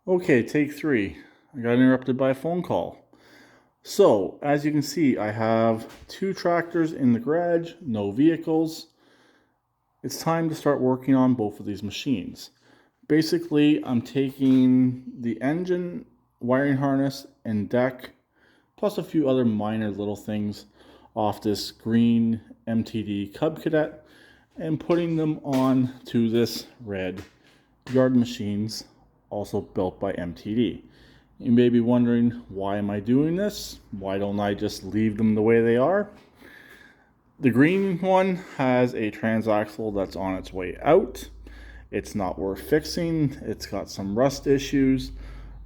Okay, take three. I got interrupted by a phone call. So, as you can see, I have two tractors in the garage, no vehicles. It's time to start working on both of these machines. Basically, I'm taking the engine, wiring harness, and deck, plus a few other minor little things off this green MTD Cub Cadet and putting them on to this red yard machines, also built by MTD. You may be wondering, why am I doing this? Why don't I just leave them the way they are? The green one has a transaxle that's on its way out. It's not worth fixing. It's got some rust issues.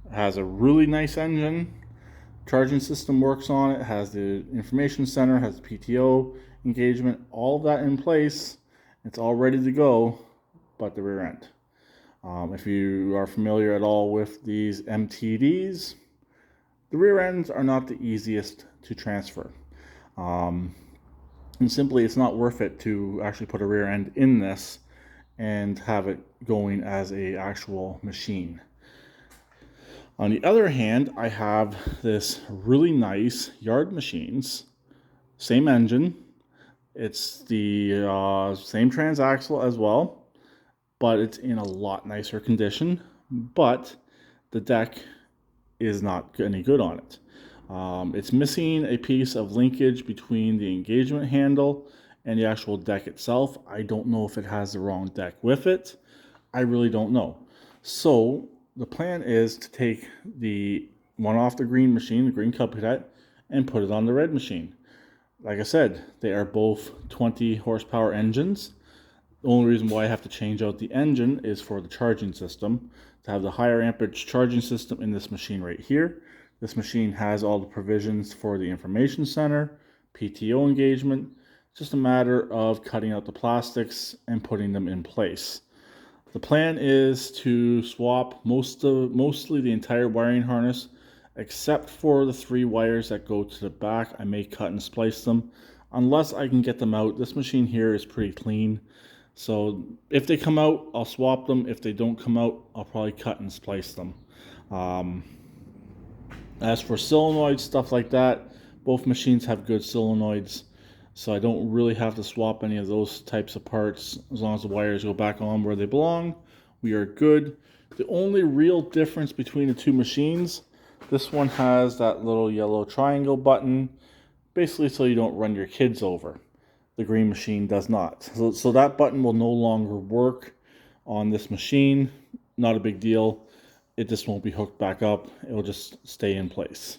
It has a really nice engine. Charging system works on it. Has the information center, has the PTO engagement, all of that in place. It's all ready to go, but the rear end. If you are familiar at all with these MTDs, the rear ends are not the easiest to transfer. Um, and simply, it's not worth it to actually put a rear end in this and have it going as a actual machine. On the other hand, I have this really nice yard machines, same engine. It's the same transaxle as well, but it's in a lot nicer condition. But the deck is not any good on it. It's missing a piece of linkage between the engagement handle and the actual deck itself. I don't know if it has the wrong deck with it. I really don't know. So the plan is to take the one off the green machine, the green Cub Cadet, and put it on the red machine. Like I said, they are both 20 horsepower engines. The only reason why I have to change out the engine is for the charging system, to have the higher amperage charging system in this machine right here. This machine has all the provisions for the information center, PTO engagement. It's just a matter of cutting out the plastics and putting them in place. The plan is to swap mostly the entire wiring harness, except for the three wires that go to the back. I may cut and splice them unless I can get them out. This machine here is pretty clean. So if they come out, I'll swap them. If they don't come out, I'll probably cut and splice them. Um, as for solenoids, stuff like that, both machines have good solenoids. So I don't really have to swap any of those types of parts. As long as the wires go back on where they belong, we are good. The only real difference between the two machines, this one has that little yellow triangle button, basically so you don't run your kids over. The green machine does not. So that button will no longer work on this machine. Not a big deal. It just won't be hooked back up. It will just stay in place.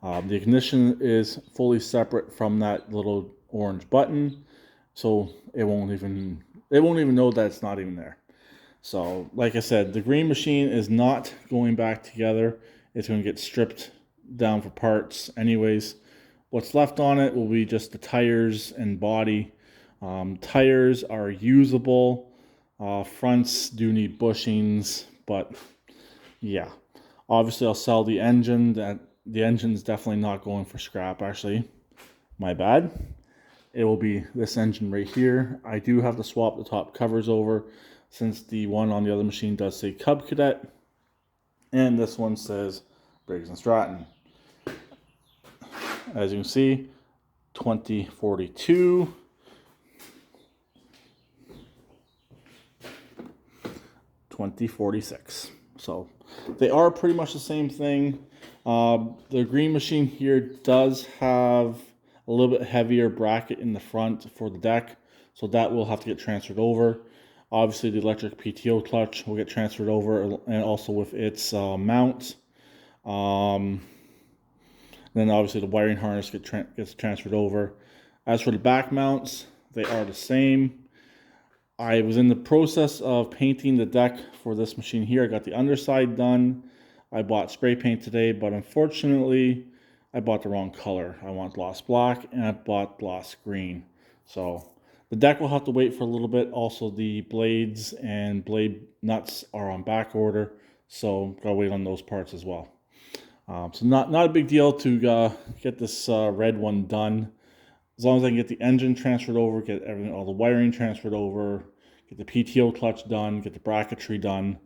The ignition is fully separate from that little orange button, so it won't even know that it's not even there. So, like I said, the green machine is not going back together. It's going to get stripped down for parts anyways. What's left on it will be just the tires and body. Tires are usable. Fronts do need bushings, but yeah. Obviously, I'll sell the engine. The engine's definitely not going for scrap, actually. My bad. It will be this engine right here. I do have to swap the top covers over since the one on the other machine does say Cub Cadet. And this one says Briggs & Stratton. As you can see, 2042. 2046. So they are pretty much the same thing. The green machine here does have a little bit heavier bracket in the front for the deck, so that will have to get transferred over. Obviously, the electric PTO clutch will get transferred over, and also with its mount. Then obviously the wiring harness gets transferred over. As for the back mounts, they are the same. I was in the process of painting the deck for this machine here. I got the underside done. I bought spray paint today, but unfortunately, I bought the wrong color. I want gloss black, and I bought gloss green. So the deck will have to wait for a little bit. Also, the blades and blade nuts are on back order, so gotta wait on those parts as well. So not a big deal to get this red one done. As long as I can get the engine transferred over, get everything, all the wiring transferred over, get the PTO clutch done, get the bracketry done,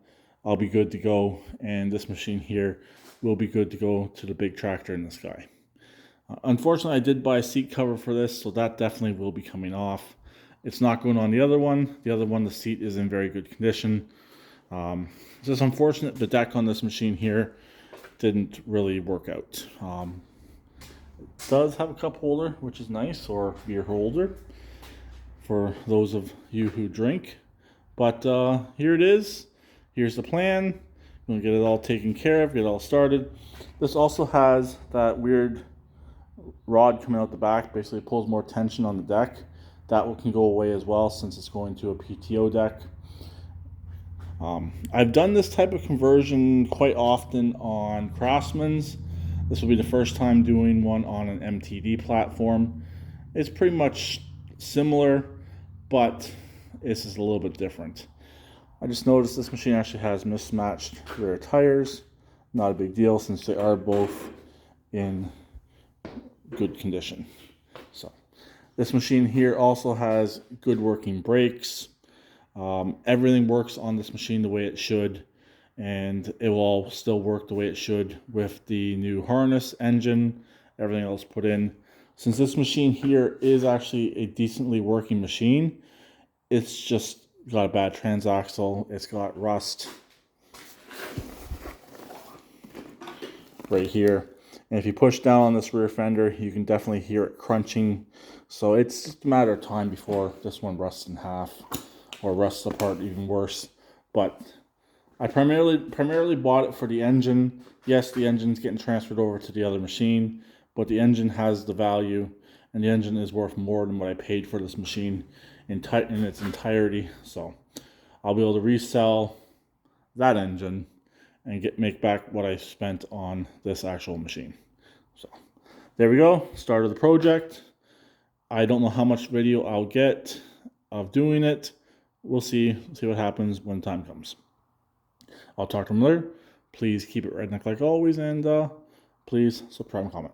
I'll be good to go, and this machine here will be good to go to the big tractor in the sky. Unfortunately, I did buy a seat cover for this, so that definitely will be coming off. It's not going on the other one. The other one, the seat is in very good condition. It's just unfortunate the deck on this machine here didn't really work out. It does have a cup holder, which is nice, or beer holder for those of you who drink. But here it is. Here's the plan. I'm gonna get it all taken care of, get it all started. This also has that weird rod coming out the back. Basically, it pulls more tension on the deck. That can go away as well since it's going to a PTO deck. I've done this type of conversion quite often on Craftsman's. This will be the first time doing one on an MTD platform. It's pretty much similar, but this is a little bit different. I just noticed this machine actually has mismatched rear tires. Not a big deal since they are both in good condition. So this machine here also has good working brakes. Everything works on this machine the way it should, and it will all still work the way it should with the new harness, engine, everything else put in. Since this machine here is actually a decently working machine, it's just got a bad transaxle. It's got rust right here. And if you push down on this rear fender, you can definitely hear it crunching. So it's just a matter of time before this one rusts in half, or rusts apart even worse. But I primarily bought it for the engine. Yes, the engine's getting transferred over to the other machine, but the engine has the value, and the engine is worth more than what I paid for this machine in its entirety. So I'll be able to resell that engine and make back what I spent on this actual machine. So there we go, start of the project. I don't know how much video I'll get of doing it. We'll see what happens when time comes. I'll talk to them later. Please keep it redneck like always, and please subscribe and comment.